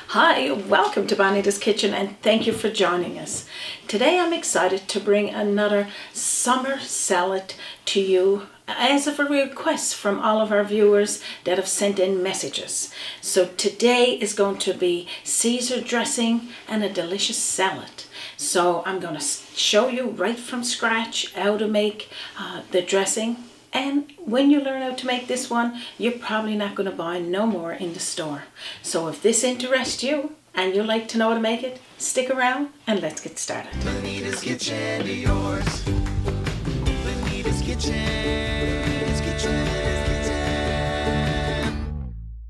Hi, welcome to Bonita's Kitchen and thank you for joining us. Today I'm excited to bring another summer salad to you as of a request from all of our viewers that have sent in messages. So today is going to be Caesar dressing and a delicious salad. So I'm going to show you right from scratch how to make the dressing. And when you learn how to make this one, you're probably not going to buy no more in the store. So if this interests you and you like to know how to make it, stick around and let's get started. Bonita's Kitchen to yours. Bonita's Kitchen.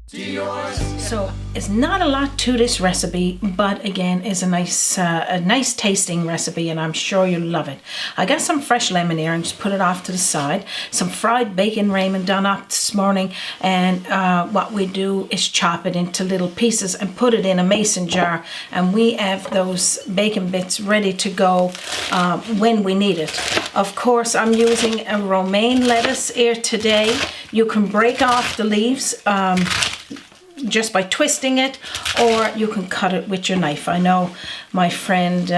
To yours. So it's not a lot to this recipe, but again, it's a nice tasting recipe, and I'm sure you'll love it. I got some fresh lemon here and just put it off to the side. Some fried bacon Raymond done up this morning, and what we do is chop it into little pieces and put it in a mason jar, and we have those bacon bits ready to go when we need it. Of course, I'm using a romaine lettuce here today. You can break off the leaves just by twisting it, or you can cut it with your knife. I know my friend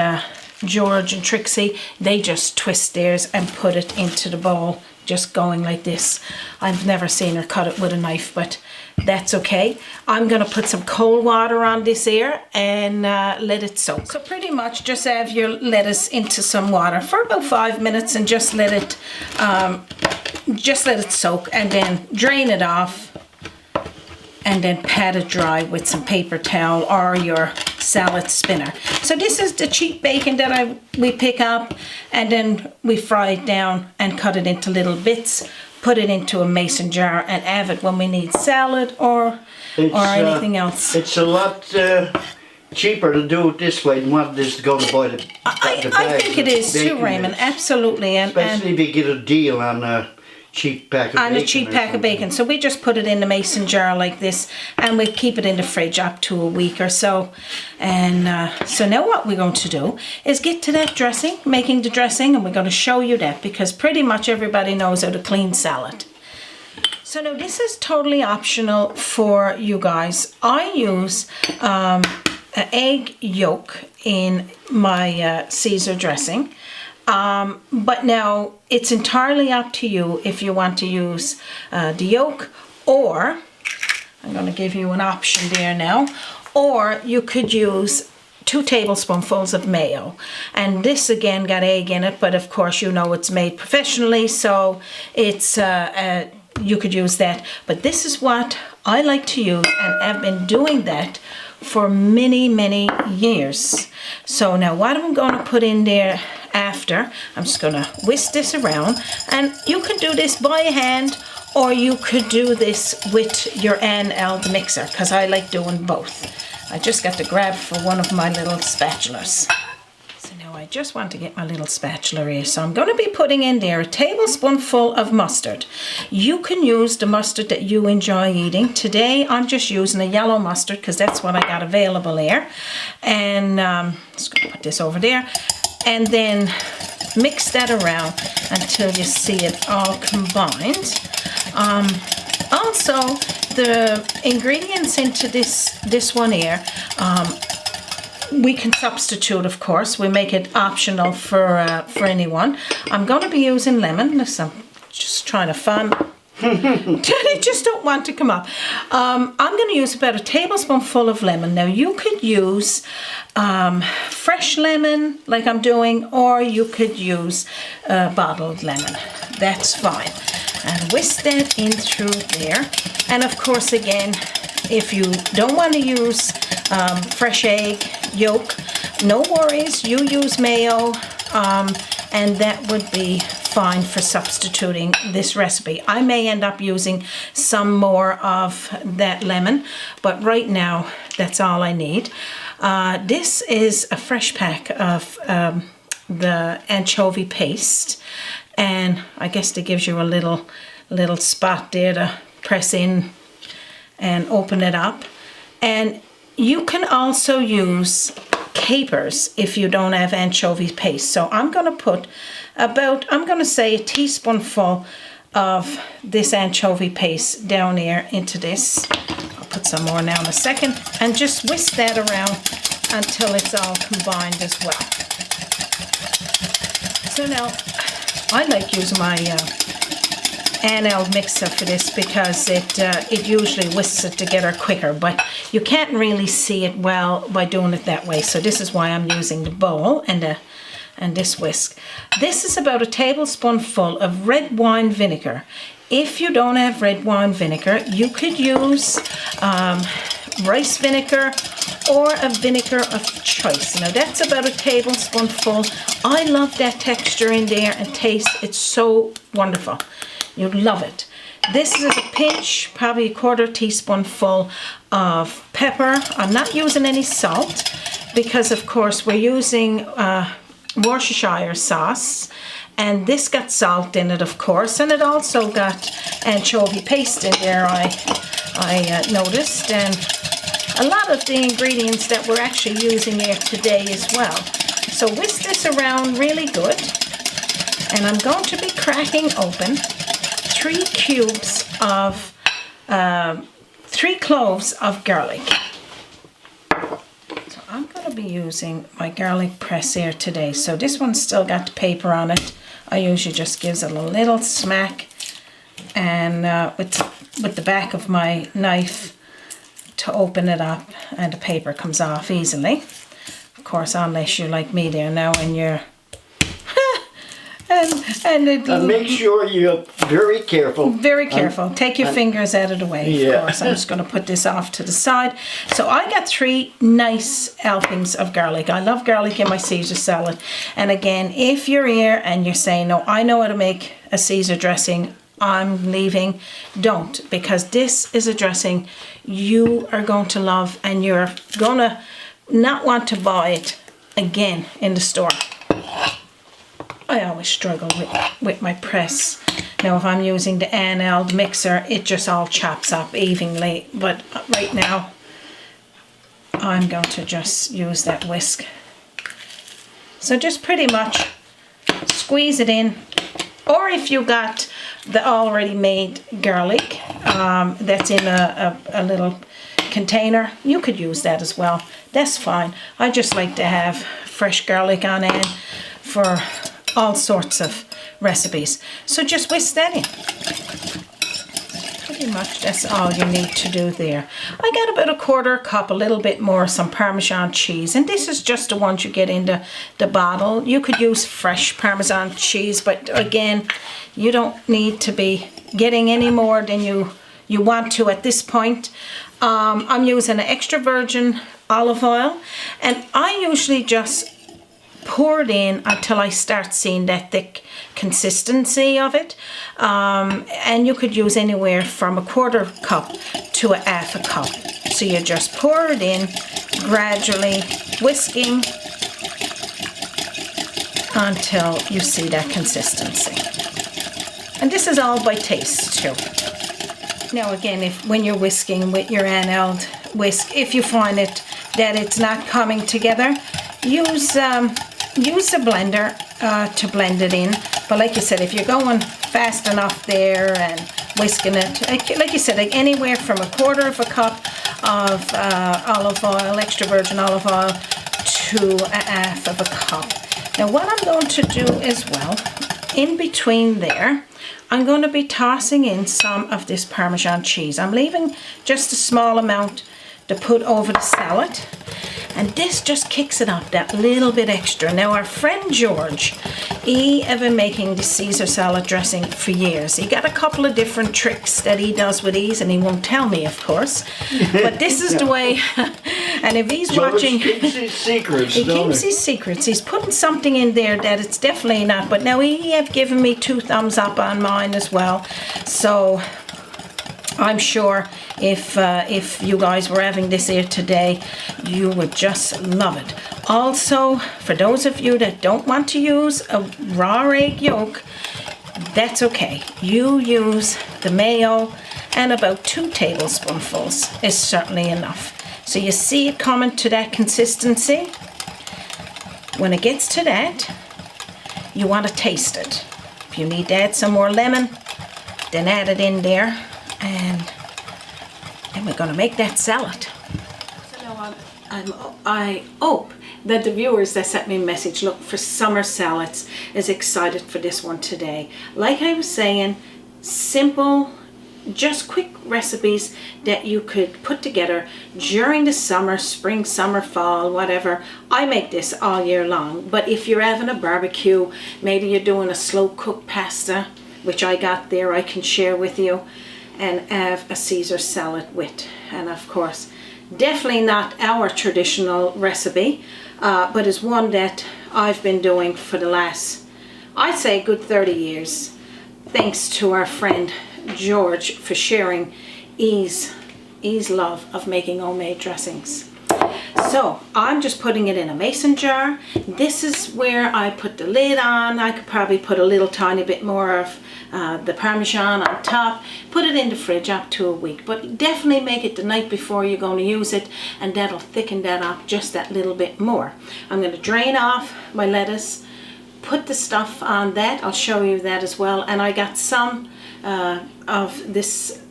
George and Trixie, they just twist theirs and put it into the bowl, just going like this. I've never seen her cut it with a knife, but that's okay. I'm gonna put some cold water on this here and let it soak. So pretty much just have your lettuce into some water for about 5 minutes and just let it soak, and then drain it off, and then pat it dry with some paper towel or your salad spinner. So this is the cheap bacon that we pick up, and then we fry it down and cut it into little bits, put it into a mason jar and have it when we need salad or anything else. It's a lot cheaper to do it this way than what it is to go to buy the I think it is too, Raymond, absolutely. Especially if you get a deal on a cheap pack of bacon. On a cheap pack of bacon. So we just put it in the mason jar like this, and we keep it in the fridge up to a week or so. And so now what we're going to do is get to that dressing, making the dressing, and we're going to show you that because pretty much everybody knows how to clean salad. So now this is totally optional for you guys. I use an egg yolk in my Caesar dressing. But now it's entirely up to you if you want to use the yolk, or I'm going to give you an option there now, or you could use 2 tablespoonfuls of mayo. And this again got egg in it, but of course you know it's made professionally, so it's you could use that. But this is what I like to use, and I've been doing that for many years. So now what I'm going to put in there after, I'm just going to whisk this around, and you could do this by hand or you could do this with your handheld mixer, because I like doing both. I just got to grab for one of my little spatulas. So now I just want to get my little spatula here. So I'm going to be putting in there a tablespoonful of mustard. You can use the mustard that you enjoy eating. Today I'm just using a yellow mustard because that's what I got available here. And just going to put this over there. And then mix that around until you see it all combined. Also, the ingredients into this one here, we can substitute, of course. We make it optional for anyone. I'm going to be using lemon. Listen, I'm just trying to find. I just don't want to come up. I'm going to use about a tablespoonful of lemon. Now you could use fresh lemon like I'm doing, or you could use bottled lemon. That's fine. And whisk that in through there. And of course, again, if you don't want to use fresh egg yolk, no worries. You use mayo, and that would be fine for substituting this recipe. I may end up using some more of that lemon, but right now that's all I need. This is a fresh pack of the anchovy paste, and I guess it gives you a little spot there to press in and open it up. And you can also use capers if you don't have anchovy paste. So I'm going to put about, I'm going to say a teaspoonful of this anchovy paste down here into this. I'll put some more now in a second, and just whisk that around until it's all combined as well. So now, I like using my handheld mixer for this because it usually whisks it together quicker, but you can't really see it well by doing it that way. So this is why I'm using the bowl and this whisk. This is about a tablespoonful of red wine vinegar. If you don't have red wine vinegar, you could use rice vinegar or a vinegar of choice. Now that's about a tablespoonful. I love that texture in there and taste. It's so wonderful. You'd love it. This is a pinch, probably a quarter teaspoonful of pepper. I'm not using any salt because of course we're using Worcestershire sauce, and this got salt in it of course, and it also got anchovy paste in there, I noticed, and a lot of the ingredients that we're actually using here today as well. So whisk this around really good, and I'm going to be cracking open 3 cloves of garlic. So I'm going to be using my garlic press here today. So this one's still got the paper on it. I usually just gives it a little smack, and with the back of my knife to open it up, and the paper comes off easily. Of course, unless you're like me there now and you're and make sure you're very careful. Very careful. Take your fingers out of the way, yeah. Of course. I'm just going to put this off to the side. So I got 3 nice helpings of garlic. I love garlic in my Caesar salad. And again, if you're here and you're saying, no, I know how to make a Caesar dressing, I'm leaving, don't. Because this is a dressing you are going to love, and you're going to not want to buy it again in the store. I always struggle with my press. Now if I'm using the handheld mixer, it just all chops up evenly, but right now I'm going to just use that whisk. So just pretty much squeeze it in, or if you got the already made garlic that's in a little container, you could use that as well. That's fine. I just like to have fresh garlic on hand for all sorts of recipes. So just whisk that in. Pretty much that's all you need to do there. I got about a quarter cup, a little bit more, some Parmesan cheese, and this is just the ones you get in the bottle. You could use fresh Parmesan cheese, but again, you don't need to be getting any more than you want to at this point. I'm using an extra virgin olive oil, and I usually just pour it in until I start seeing that thick consistency of it, and you could use anywhere from a quarter cup to a half a cup. So you just pour it in gradually, whisking until you see that consistency. And this is all by taste too. Now again, when you're whisking with your handheld whisk, if you find it that it's not coming together, use a blender to blend it in. But like you said, if you're going fast enough there and whisking it, like you said, like anywhere from a quarter of a cup of olive oil, extra virgin olive oil, to a half of a cup. Now what I'm going to do as well, in between there, I'm going to be tossing in some of this Parmesan cheese. I'm leaving just a small amount to put over the salad, and this just kicks it up that little bit extra. Now our friend George, he has been making the Caesar salad dressing for years. He got a couple of different tricks that he does with these, and he won't tell me, of course, but this is the way. And if he's George watching, keeps his secrets. he keeps his secrets. He's putting something in there that it's definitely not, but now he have given me 2 thumbs up on mine as well. So I'm sure if you guys were having this here today, you would just love it. Also, for those of you that don't want to use a raw egg yolk, that's okay. You use the mayo, and about 2 tablespoonfuls is certainly enough. So you see it coming to that consistency. When it gets to that, you want to taste it. If you need to add some more lemon, then add it in there. And And we're going to make that salad. So now I hope that the viewers that sent me a message look for summer salads is excited for this one today. Like I was saying, simple, just quick recipes that you could put together during the summer, spring, summer, fall, whatever. I make this all year long, but if you're having a barbecue, maybe you're doing a slow cooked pasta, which I got there, I can share with you, and have a Caesar salad with. And of course, definitely not our traditional recipe, but is one that I've been doing for the last, I'd say, good 30 years. Thanks to our friend George for sharing his love of making homemade dressings. So I'm just putting it in a mason jar. This is where I put the lid on. I could probably put a little tiny bit more of the Parmesan on top. Put it in the fridge up to a week, but definitely make it the night before you're going to use it, and that'll thicken that up just that little bit more. I'm going to drain off my lettuce, put the stuff on that. I'll show you that as well. And I got some of this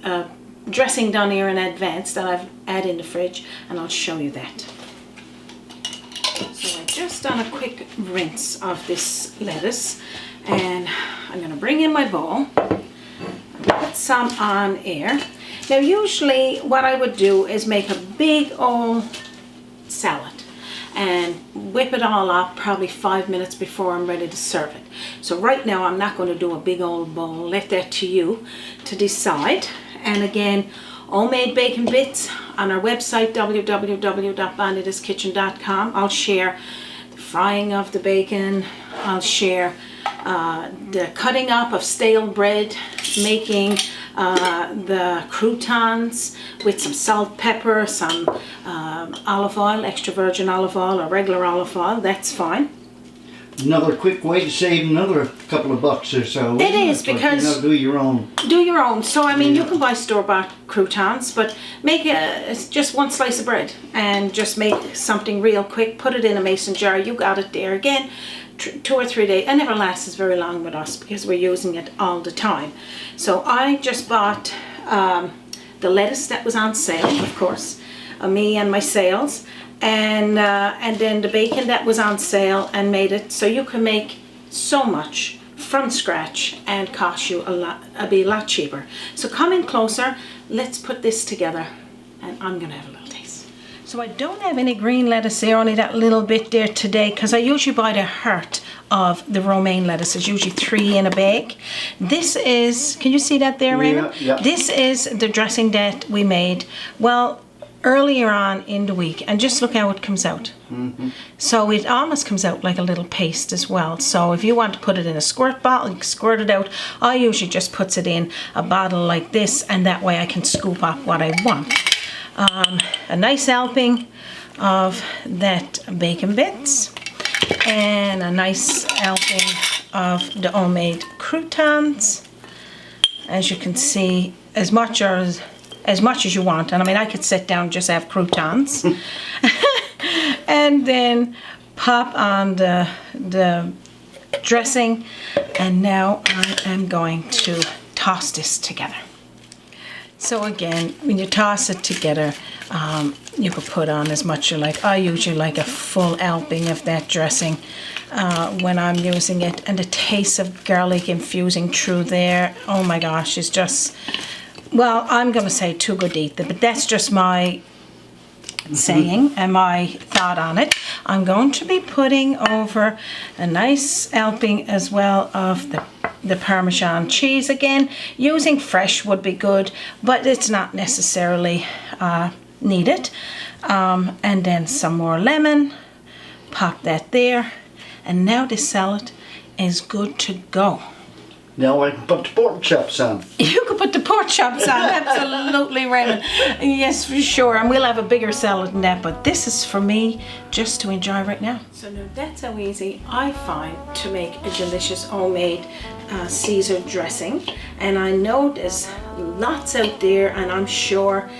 dressing done here in advance that I've added in the fridge, and I'll show you that. So I just done a quick rinse of this lettuce, and I'm going to bring in my bowl and put some on here. Now usually what I would do is make a big old salad and whip it all up probably 5 minutes before I'm ready to serve it. So right now I'm not going to do a big old bowl. Let that to you to decide. And again, homemade bacon bits on our website www.bonitaskitchen.com. I'll share the frying of the bacon. I'll share the cutting up of stale bread, making the croutons with some salt, pepper, some olive oil, extra virgin olive oil or regular olive oil. That's fine. Another quick way to save another couple of bucks or so. It is, because you know, do your own. Do your own. So I mean, you can buy store-bought croutons, but make it's just one slice of bread and just make something real quick. Put it in a mason jar. You got it there again. 2 or 3 days. It never lasts very long with us because we're using it all the time. So I just bought the lettuce that was on sale, of course, me and my sales, and then the bacon that was on sale, and made it so you can make so much from scratch and cost you be a lot cheaper. So come in closer, let's put this together, and I'm gonna have a little taste. So I don't have any green lettuce here, only that little bit there today, because I usually buy the heart of the romaine lettuce. It's usually 3 in a bag. This is, can you see that there, Raymond? Yeah. This is the dressing that we made, well, earlier on in the week, and just look how it comes out. Mm-hmm. So it almost comes out like a little paste as well. So if you want to put it in a squirt bottle, you can squirt it out. I usually just puts it in a bottle like this, and that way I can scoop up what I want. A nice helping of that bacon bits, and a nice helping of the homemade croutons. As you can see, as much as you want. And I mean, I could sit down and just have croutons. And then pop on the dressing. And now I am going to toss this together. So again, when you toss it together, you could put on as much you like. I usually like a full helping of that dressing when I'm using it. And the taste of garlic infusing through there, oh my gosh, is just, well, I'm going to say too good to eat, but that's just my saying and my thought on it. I'm going to be putting over a nice helping as well of the Parmesan cheese. Again, using fresh would be good, but it's not necessarily needed. And then some more lemon. Pop that there. And now this salad is good to go. Now I can put the pork chops on. You could put the pork chops on, absolutely, Raymond. Yes, for sure. And we'll have a bigger salad than that, but this is for me just to enjoy right now. So now that's how easy I find to make a delicious homemade Caesar dressing. And I know there's lots out there, and I'm sure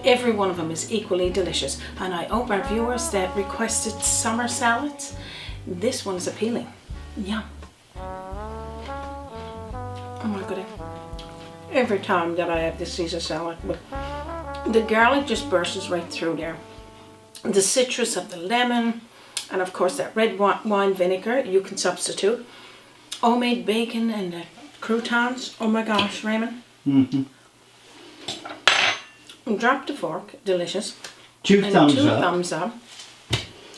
every one of them is equally delicious. And I hope our viewers that requested summer salads, this one is appealing. Yum. Oh my goodness. Every time that I have this Caesar salad with The garlic just bursts right through there. The citrus of the lemon, and of course that red wine vinegar you can substitute. Homemade bacon and the croutons. Oh my gosh, Raymond. Mm-hmm. Drop the fork. Delicious. Two And thumbs two up. thumbs up.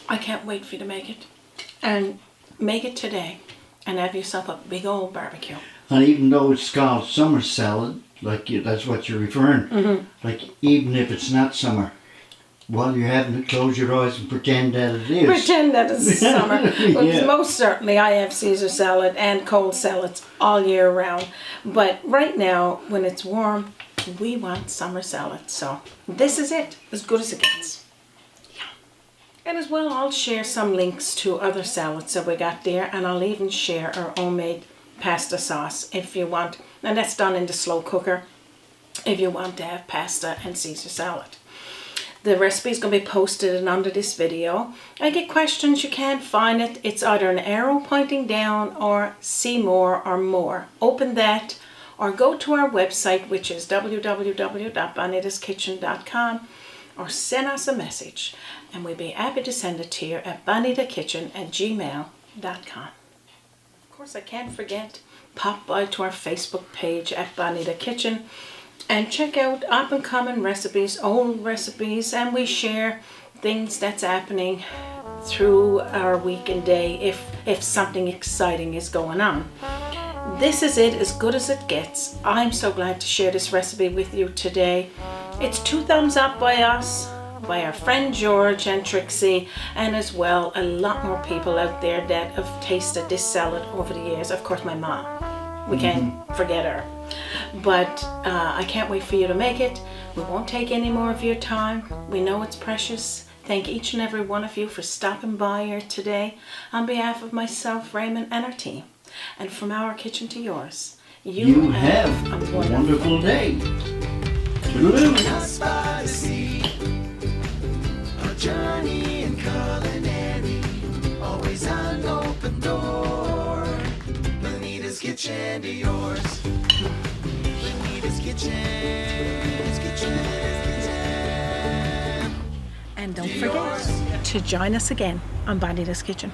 I can't wait for you to make it. And make it today. And have yourself a big old barbecue. And even though it's called summer salad, like that's what you're referring, like even if it's not summer, while you're having it, close your eyes and pretend that it is. Pretend that it's summer. But Yeah. most certainly I have Caesar salad and cold salads all year round. But right now, when it's warm, we want summer salad. So this is it, as good as it gets. Yeah. And as well, I'll share some links to other salads that we got there, and I'll even share our homemade pasta sauce if you want. And that's done in the slow cooker if you want to have pasta and Caesar salad. The recipe is going to be posted and under this video. I get questions, you can't find it. It's either an arrow pointing down or see more or more. Open that or go to our website, which is www.bonitaskitchen.com, or send us a message and we'll be happy to send it to you at bonitakitchen@gmail.com. Of course, I can't forget, pop by to our Facebook page at Bonita Kitchen and check out up and coming recipes, old recipes, and we share things that's happening through our week and day if something exciting is going on. This is it, as good as it gets. I'm so glad to share this recipe with you today. It's 2 thumbs up by us, by our friend George and Trixie, and as well a lot more people out there that have tasted this salad over the years. Of course, my mom. We can't forget her. But I can't wait for you to make it. We won't take any more of your time. We know it's precious. Thank each and every one of you for stopping by here today on behalf of myself, Raymond, and our team. And from our kitchen to yours, You have a wonderful day. Toodaloo. Us by the sea, a journey in culinary, always an open door. Bonita's kitchen to yours. Bonita's kitchen. And don't forget to join us again on Bonita's Kitchen.